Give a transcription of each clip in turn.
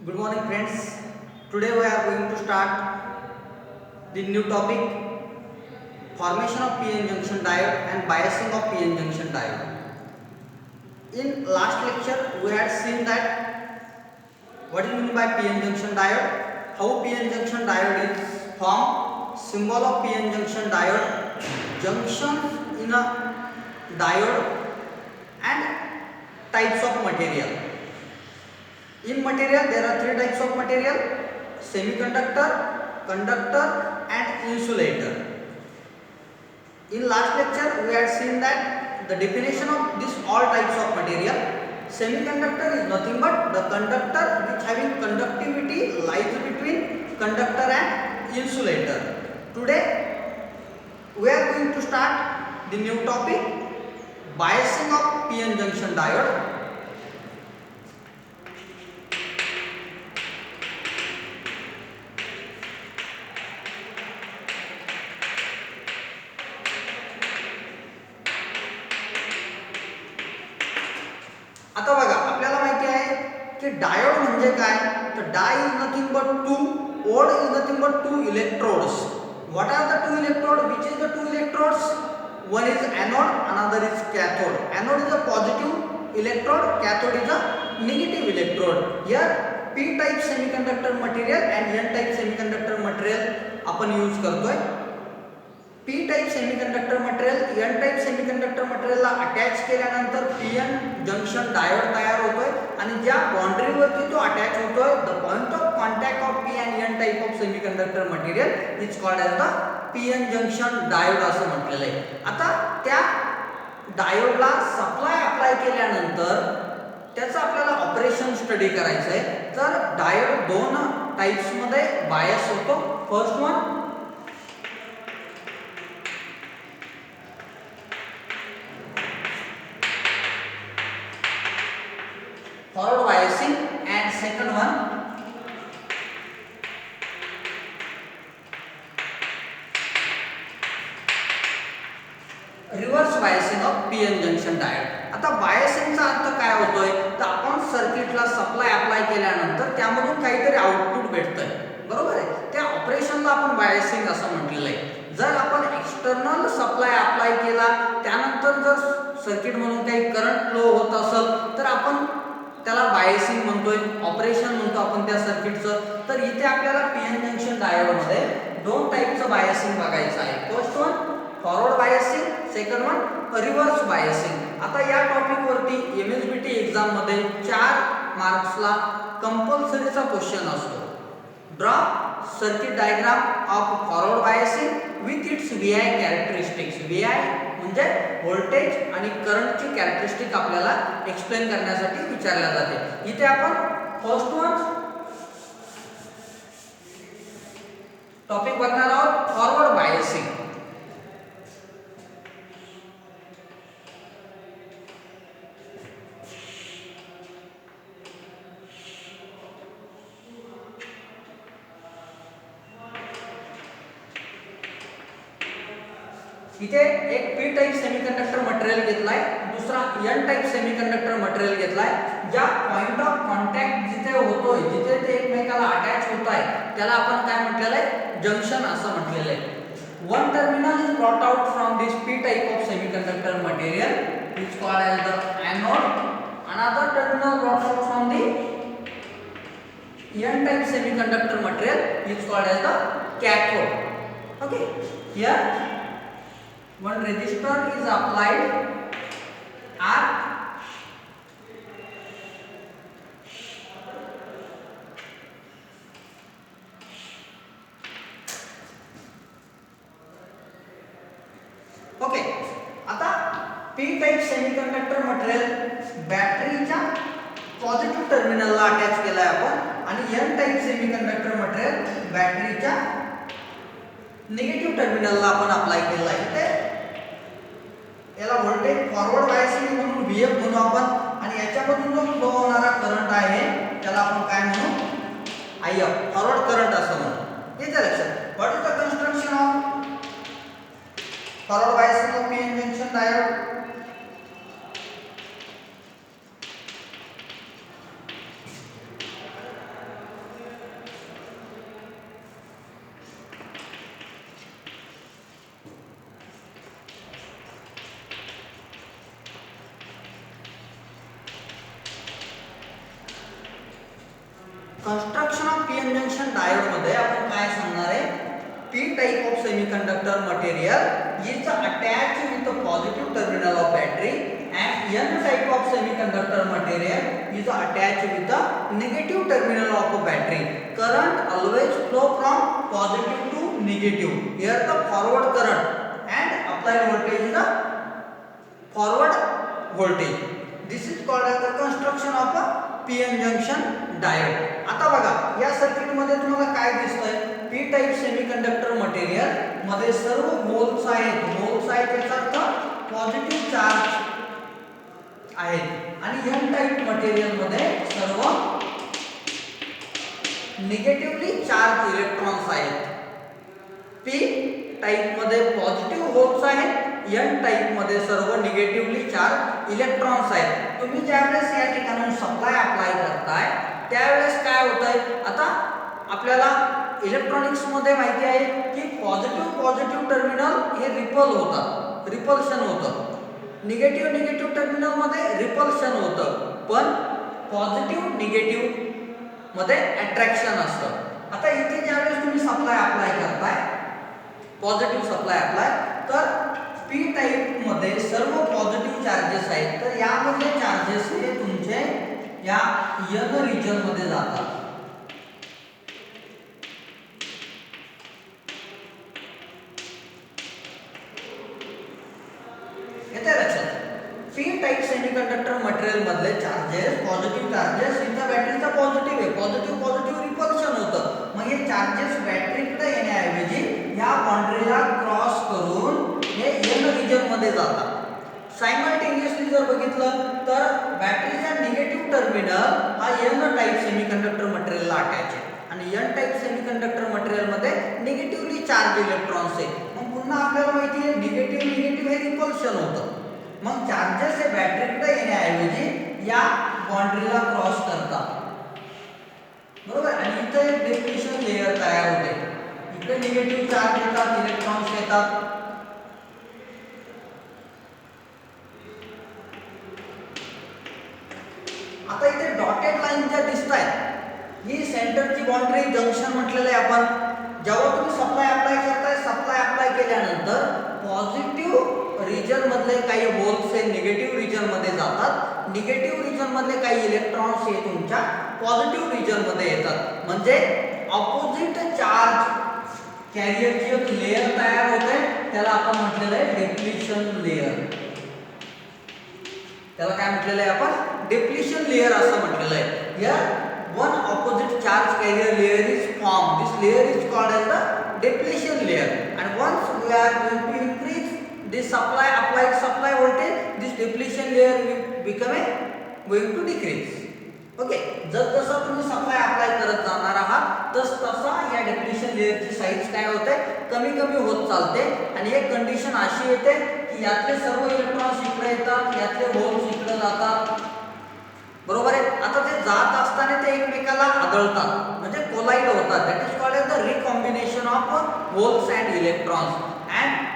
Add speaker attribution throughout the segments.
Speaker 1: Good morning friends. Today we are going to start the new topic, formation of PN junction diode and biasing of PN junction diode. In last lecture we had seen that what is meant by PN junction diode, how PN junction diode is formed, symbol of PN junction diode, junctions in a diode and types of material. In material there are three types of material: semiconductor, conductor and insulator. In last lecture we had seen that the definition of these all types of material. Semiconductor is nothing but the conductor which having conductivity lies between conductor and insulator. Today we are going to start the new topic, biasing of PN junction diode. आता बघा आपल्याला माहिती आहे की diode म्हणजे काय, तर di is nothing but two, ode is nothing but two electrodes. What are the two electrode? Which is the two electrodes? one is anode, another is cathode. Anode is a positive electrode, cathode is a negative electrode. Here p type semiconductor material and n type semiconductor material आपण use करतोय. p type semiconductor material n type semiconductor मटेरियलला attach केल्यानंतर pn junction diode तयार होतोय आणि ज्या बाउंड्रीवरती तो अटॅच होतोय, the point of contact of p and n type of semiconductor material is called as the pn junction diode असं म्हटलेलं आहे. आता त्या डायोडला सप्लाय अप्लाय केल्यानंतर त्याचं आपल्याला ऑपरेशन स्टडी करायचं आहे. तर डायोड दोन टाइप्स मध्ये बायस होतो. First one forward biasing and second one reverse biasing of PN junction diode. आता बायसिंगचा अर्थ काय होतोय, तर आपण सर्किटला सप्लाय अप्लाय केल्यानंतर त्यामधून काहीतरी आउटपुट भेटतंय, बरोबर आहे. त्या ऑपरेशनला आपण बायसिंग असं म्हटलेलं आहे. जर आपण एक्सटर्नल सप्लाय अप्लाय केला त्यानंतर जर सर्किट मधून काही करंट फ्लो होत असेल तर आपण त्याला बायसिंग म्हणतोय, ऑपरेशन म्हणतो आपण त्या सर्किटचं. तर इथे आपल्याला पीएन जंक्शन डायोड मध्ये दोन टाइपचं बायसिंग बघायचं आहे. First one forward biasing, second one reverse biasing. आता या टॉपिक वरती एमएसबीटी एग्जाम मध्ये 4 मार्क्सला कंपल्सरीचा क्वेश्चन असतो. Draw circuit diagram of forward biasing with its VI characteristics. VI म्हणजे व्होल्टेज आणि करंटची कॅरेक्टरिस्टिक आपल्याला एक्सप्लेन करण्यासाठी विचारल्या जाते. इथे आपण फर्स्ट वन टॉपिक बघणार आहोत, फॉरवर्ड बायसिंग. इथे एक पी टाइप सेमीकंडक्टर मटेरियल घेतलाय, दुसरा एन टाइप सेमीकंडक्टर मटेरियल घेतलाय. ज्या पॉइंट ऑफ कॉन्टॅक्ट जिथे होतोय, जिथे ते एकमेकाला अटॅच होत आहे, त्याला आपण काय म्हटलेलं आहे, जंक्शन असं म्हटलेलं आहे. One terminal is brought out from this P type of semiconductor material is called as the anode. Another terminal brought out from the N type semiconductor material is called as the cathode. Okay, here one resistor is applied R. Okay, आता P type semiconductor material बॅटरीच्या positive टर्मिनलला attach केलाय आपण आणि N type semiconductor material बॅटरीच्या negative टर्मिनलला आपण apply केला आहे. इथे याला व्होल्टेज फॉरवर्ड बायसिंग म्हणून व्हीएफ म्हणू आपण आणि याच्यामधून जो फ्लो होणारा करंट आहे त्याला आपण काय म्हणू, आयएफ, फॉरवर्ड करंट असं म्हणू. येते लक्षात. What is the construction of forward biasing of PN junction diode? Construction of P N junction diode मध्ये आपण काय सांगणार आहे, P type of semiconductor material is attached with the positive terminal of battery and n type of semiconductor material is attached with the negative terminal of a battery. Current always flow from positive to negative. Here the forward current and applied voltage is the forward voltage. This is called as the construction of a PN junction diode. आता बघा या circuit मध्ये तुम्हाला काय दिसतंय, P type semiconductor material मध्ये सर्व holes आहेत याचा अर्थ पॉझिटिव्ह चार्ज आहेत आणि एन टाइप मटेरियल मध्ये सर्व निगेटिव्हली चार्ज इलेक्ट्रॉन्स आहेत. पी टाइप मध्ये पॉझिटिव्ह होल्स आहेत, एन टाइप मध्ये सर्व निगेटिव्हली चार्ज इलेक्ट्रॉन्स आहेत. तुम्ही ज्यावेळेस या ठिकाणी सप्लाय अप्लाय करताय त्यावेळेस काय होतंय, आता आपल्याला इलेक्ट्रॉनिक्स मध्ये माहिती आहे की पॉझिटिव्ह टर्मिनल हे रिपल्शन होतं, निगेटिव्ह टर्मिनल मध्ये रिपल्शन होतं, पण पॉझिटिव्ह निगेटिव्ह मध्ये अट्रॅक्शन असतं. आता इथे ज्यावेळेस तुम्ही सप्लाय अप्लाय करताय, पॉझिटिव्ह सप्लाय अप्लाय, तर पी टाइप मध्ये सर्व पॉझिटिव्ह चार्जेस आहेत, तर यामध्ये चार्जेस हे तुमचे या एन रिजन मध्ये जातात. पी टाइप सेमीकंडक्टर मटेरियल मधले चार्जेस, पॉझिटिव्ह चार्जेस, इथं बॅटरीचा पॉझिटिव्ह आहे, पॉझिटिव्ह रिपल्शन होतं. मग हे चार्जेस बॅटरीकडे येण्याऐवजी या बाउंड्रीला क्रॉस करून हे एन रिजन मध्ये जातात. सायमल्टेनियसली जर बघितलं तर बॅटरीचा निगेटिव्ह टर्मिनल हा एन टाइप सेमीकंडक्टर मटेरियलला अटॅच आहे आणि एन टाइप सेमीकंडक्टर मटेरियल मध्ये निगेटिव्हली चार्ज इलेक्ट्रॉन्स आहे. मग पुन्हा आपल्याला माहिती आहे निगेटिव्ह हे रिपल्शन होतं. मग चार्जेस हे बॅटरीकडे येण्याऐवजी या बाउंड्रीला क्रॉस करतात, बरोबर, आणि इथे एक डिप्लिशन लेयर तयार होते. इकडे निगेटिव्ह चार्ज येतात, इलेक्ट्रॉन्स येतात. आता इथे डॉटेड लाईन ज्या दिसतायत ही सेंटरची बाउंड्री जंक्शन म्हटलेलं आहे आपण. जेव्हा तुम्ही सप्लाय अप्लाय केल्यानंतर पॉझिटिव्ह रिजन मधले काही होल्स हे निगेटिव्ह रिजन मध्ये जातात, निगेटिव्ह रिजन मधले काही इलेक्ट्रॉन्स हे तुमच्या पॉझिटिव्ह रिजन मध्ये येतात. म्हणजे ऑपोजिट चार्ज कॅरियरची एक लेयर तयार होते, त्याला आपण म्हटलेलं आहे डिप्लिशन लेयर. त्याला काय म्हटलेलं आहे आपण, डिप्लिशन लेयर असं म्हटलेलं आहे. या one opposite charge carrier layer is formed. This layer is called as the depletion layer, and once we are going to increase this applied supply voltage, this depletion layer will going to decrease. Okay, जसं तुम्ही supply apply करत जाणार आहात तसा या depletion लेयरची size काय होते, कमी होत चालते. आणि एक कंडिशन अशी येते की यातले सर्व इलेक्ट्रॉन्स इकडे येतात, यातले होल्स इकडे जातात, बरोबर आहे. आता ते जात असताना ते एकमेकाला आदळतात, म्हणजे कोलाइड होतात. That is called as the recombination of holes and electrons, and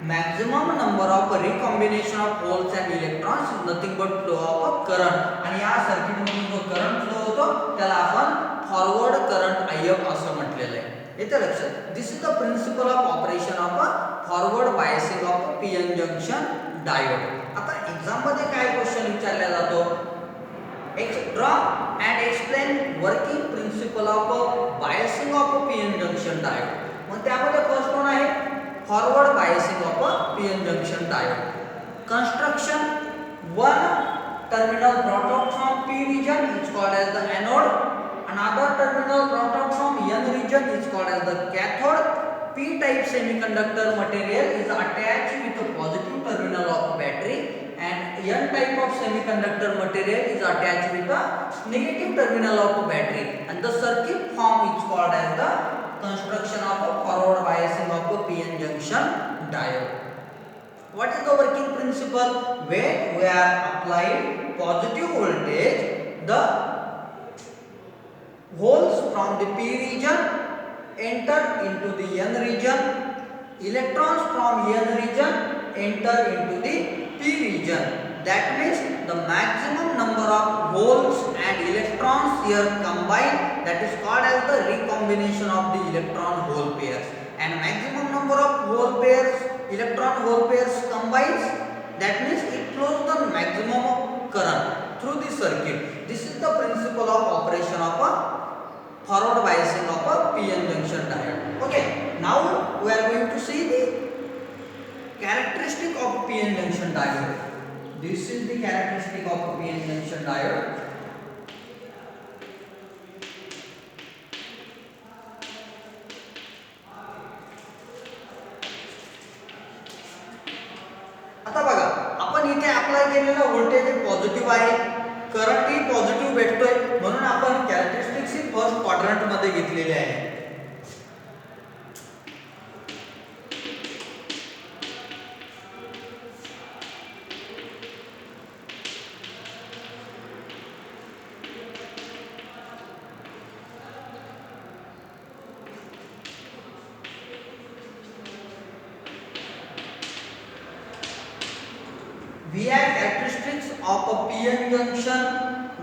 Speaker 1: maximum number of recombination of holes and electrons is nothing but flow of current. आणि या सर्किट मधून जो करंट फ्लो होतो त्याला आपण फॉरवर्ड करंट IF असं म्हटलेलं आहे. येते लक्षात. This is the principle of operation of forward biasing of PN junction diode. आता एक्झाम मध्ये काय क्वेश्चन विचारला जातो, draw and explain working principle of biasing of PN junction diode. मग त्यामध्ये फर्स्ट वन आहे forward biasing of PN junction diode. Construction, one terminal brought out from P region is called as the anode, another terminal brought out from N region is called as the cathode. P type semiconductor material is attached with the positive terminal of battery, and N type of semiconductor material is attached with the negative terminal of battery, and the circuit form is called as the construction of a forward biasing of a PN junction diode. What is the working principle? When we are applied positive voltage, the holes from the P region enter into the N region, electrons from N region enter into the P region. That means the maximum number of holes and electrons here combined that is called as the recombination of the electron hole pairs, and maximum number of hole pairs, electron hole pairs combines, that means it flows the maximum of current through the circuit. This is the principle of operation of a forward biasing of a PN junction diode. Okay, now we are going to see the characteristic of PN junction diode. This is the characteristic of a PN junction diode. आता बघा, आपण इथे apply केलेला voltage positive आहे, current ही positive भेटतोय, म्हणून आपण characteristics ही first quadrant मध्ये घेतलेले आहे. We have characteristics of a PN junction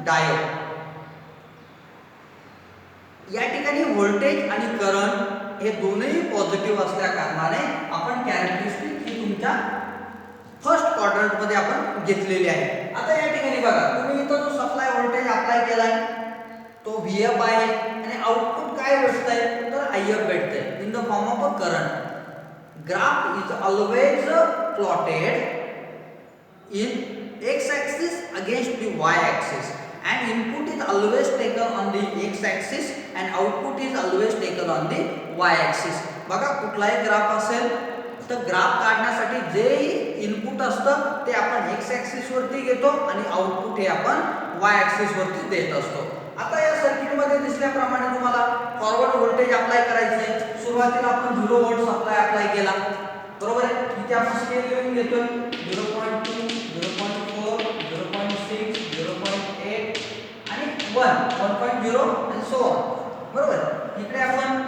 Speaker 1: diode. या ठिकाणी व्होल्टेज आणि करंट हे दोनही पॉझिटिव्ह असल्या कारणाने आपण कॅरेक्टरिस्टिक ही तुमच्या फर्स्ट क्वाड्रंट मध्ये आपण घेतलेली आहे. आता या ठिकाणी बघा, तुम्ही इथं जो सप्लाय व्होल्टेज अप्लाय केलाय तो VF आहे आणि आउटपुट काय भेटतंय तर IF भेटतंय in the form of a current. Graph is always plotted in x axis against the y axis, and input is always taken on the x axis and output is always taken on the y axis. बघा, कुठलाही graph असेल तर graph काढण्यासाठी जे input असतं ते आपण x axis वरती घेतो आणि आउटपुट हे आपण y axis वरती देत असतो. आता या सर्किट मध्ये दिसल्याप्रमाणे तुम्हाला फॉरवर्ड व्होल्टेज अप्लाय करायचं आहे. सुरुवातीला आपण 0 व्होल्ट सप्लाय अप्लाय केला, बरोबर आहे. इथे आपण स्केल लिहून घेतोय 0.2, 0.4, 0.6, 0.8 आणि 1, 1.0 आणि so on, बरोबर. इकडे आपण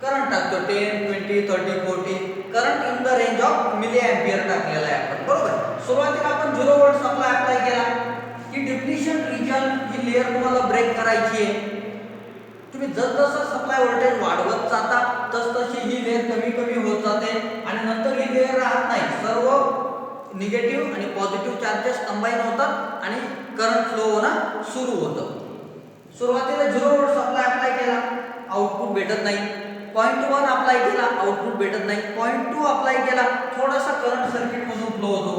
Speaker 1: करंट टाकतो 10, 20, 30, 40, current in the range of milli ampere टाकलेला आहे आपण, बरोबर. सुरुवातीला आपण 0 व्होल्ट सप्लाय अप्लाय केला की डिप्लिशन रिजन ही लेयर तुम्हाला ब्रेक करायची आहे. तुम्ही जसजसं सप्लाय व्होल्टेज वाढवत जाता तसतशी ही लेयर कमी कमी होत जाते आणि नंतर ही लेयर राहत नाही. सर्व निगेटिव्ह आणि पॉझिटिव्ह चार्जेस कंबाईन होतात आणि करंट फ्लो होणं सुरू होतं. सुरुवातीला 0 व्होल्ट सप्लाय अप्लाय केला, आउटपुट भेटत नाही. 0.1 अप्लाय केला, आउटपुट भेटत नाही. 0.2 अप्लाय केला, थोडासा करंट सर्किट मधून फ्लो होतो.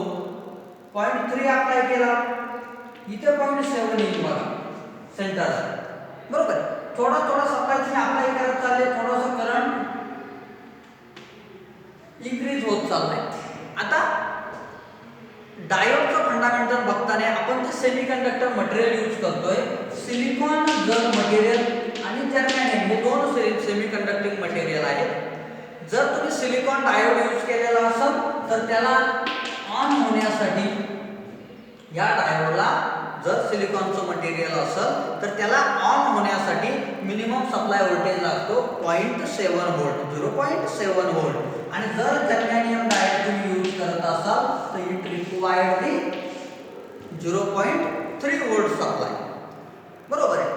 Speaker 1: 0.3 अप्लाय केला, इथे 0.7 येईल बघा सेंटर, बरोबर. थोडा थोडा सप्लाय तुम्ही अप्लाय करत चालले, थोडासा करंट इन्क्रीज होत चाललाय. आता डायोडचं फंडामेंटल बघताना आपण जे सेमीकंडक्टर मटेरियल यूज करतोय, सिलिकॉन जर मटेरियल आणि जर्मेनियम हे दोन सेमीकंडक्टिंग मटेरियल आहेत. जर तुम्ही सिलिकॉन डायोड यूज केलेला असेल तर त्याला ऑन होण्यासाठी या डायोडला जर सिलिकॉनचं मटेरियल असेल तर त्याला ऑन होण्यासाठी मिनिमम सप्लाय व्होल्टेज लागतो 0.7 व्होल्ट, 0.7 व्होल्ट. आणि जर जर्मेनियम डायोड तुम्ही यूज करत असाल तर it required the 0.3 volt supply, बरोबर आहे.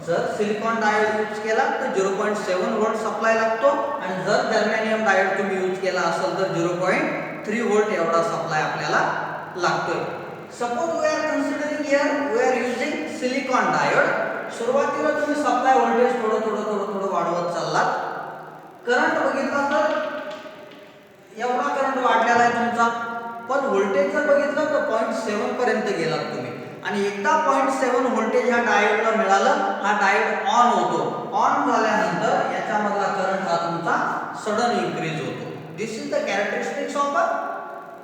Speaker 1: जर सिलिकॉन डायोड यूज केला तर 0.7 व्होल्ट सप्लाय लागतो आणि जर जर्मेनियम डायोड तुम्ही यूज केला असेल तर 0.3 व्होल्ट एवढा सप्लाय आपल्याला लागतोय. Suppose we are considering here we are using silicon diode. सुरुवातीला तुम्ही सप्लाय व्होल्टेज थोडं वाढवत चाललात, करंट बघितला तर एवढा करंट वाढलेला आहे तुमचा, पण व्होल्टेज जर बघितलं तर 0.7 पर्यंत गेलात तुम्ही. आणि एकदा 0.7 व्होल्टेज ह्या डायोडला मिळालं, हा डायोड ऑन होतो. ऑन झाल्यानंतर याच्यामधला करंट हा तुमचा सडन इन्क्रीज होतो. This is the characteristics of a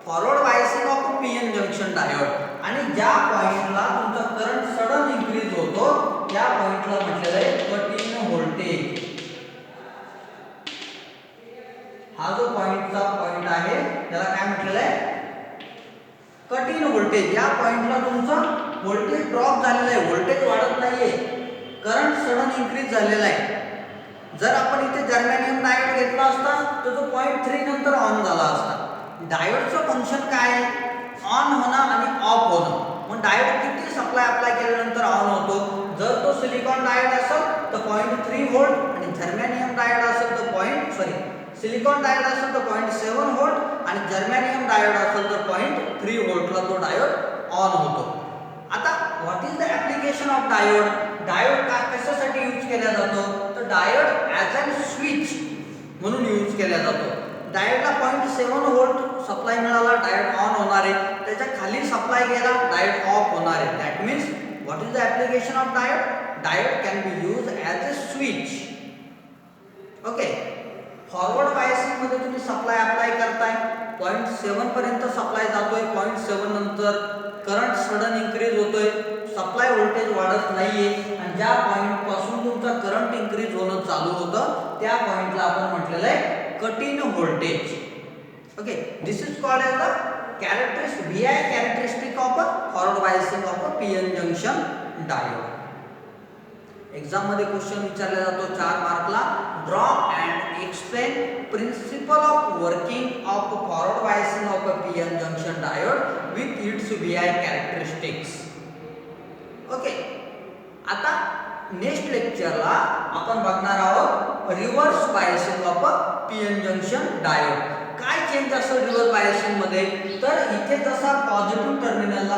Speaker 1: forward biasing of PN junction diode. आणि ज्या पॉइंटला तुमचा करंट सडन इन्क्रीज होतो त्या पॉइंटला म्हटलेलं आहे कट इन व्होल्टेज. हा जो पॉइंटचा पॉइंट आहे त्याला काय म्हटलेलं आहे कट इन व्होल्टेज. या पॉइंटला तुमचा व्होल्टेज ड्रॉप झालेला आहे, व्होल्टेज वाढत नाहीये, करंट सडन इन्क्रीज झालेला आहे. जर आपण इथे जर्मेनियम डायोड घेतला असता तर तो 0.3 नंतर ऑन झाला असता. डायोडचं फंक्शन काय आहे, ऑन होणं आणि ऑफ होणं. मग डायोड किती सप्लाय अप्लाय केल्यानंतर ऑन होतो? जर तो सिलिकॉन डायोड असेल तर 0.3 व्होल्ट आणि जर्मेनियम डायोड असेल तर सिलिकॉन डायोड असेल तर 0.7 व्होल्ट आणि जर्मेनियम डायोड असेल तर 0.3 व्होल्टला तो डायोड ऑन होतो. आता what is the application of diode? Diode कशासाठी यूज केला जातो? तर डायोड ॲज अ स्विच म्हणून यूज केला जातो. डायोडला 0.7 व्होल्ट सप्लाय मिळाला, डायोड ऑन होणार आहे. त्याच्या खाली सप्लाय गेला, डायोड ऑफ होणार आहे. That means what is the application of diode? Diode can be use as a switch. Okay. Forward biasing मध्ये तुम्ही सप्लाय अप्लाय करताय, 0.7 पर्यंत सप्लाय जातोय, 0.7 नंतर करंट सडन इन्क्रीज होतोय, सप्लाय व्होल्टेज वाढत नाहीये आणि ज्या पॉइंट पासून तुमचा करंट इन्क्रीज होणं चालू होतं त्या पॉइंटला आपण म्हटलेलं आहे cut in voltage. Okay, this is called as the VI characteristic of a forward biasing of a PN junction diode. Exam मध्ये क्वेश्चन विचारला जातो 4 मार्कला. Draw and explain principle of working of forward biasing of a PN junction diode with its VI characteristics. Okay, आता next लेक्चरला आपण बघणार आहोत reverse biasing of a PN junction diode. काय चेंज असेल रिव्हर्स बायसिंग मध्ये? तर इथे जसा पॉझिटिव्ह टर्मिनलला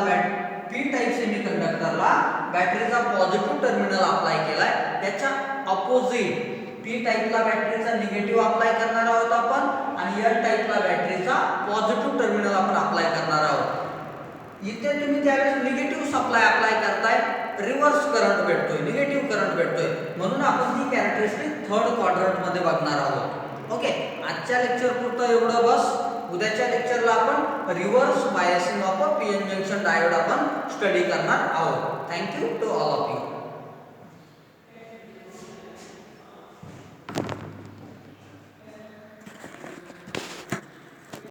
Speaker 1: पी टाइप सेमीकंडक्टरला बॅटरीचा पॉझिटिव्ह टर्मिनल अप्लाय केलाय, त्याच्या अपोजिट पी टाइपला बॅटरीचा निगेटिव्ह अप्लाय करणार आहोत आपण आणि एन टाइपला बॅटरीचा पॉझिटिव्ह टर्मिनल आपण अप्लाय करणार आहोत. इथे तुम्ही त्यावेळेस निगेटिव्ह सप्लाय अप्लाय करताय, रिव्हर्स करंट भेटतोय, निगेटिव्ह करंट भेटतोय, म्हणून आपण ती कॅरेक्टरिस्टिक थर्ड क्वाड्रंट मध्ये बघणार आहोत. ओके, आजच्या लेक्चर पुरतं एवढं बस. उद्याच्या लेक्चरला आपण reverse biasing of a PN junction diode आपण स्टडी करणार आहोत. Thank you to all of you.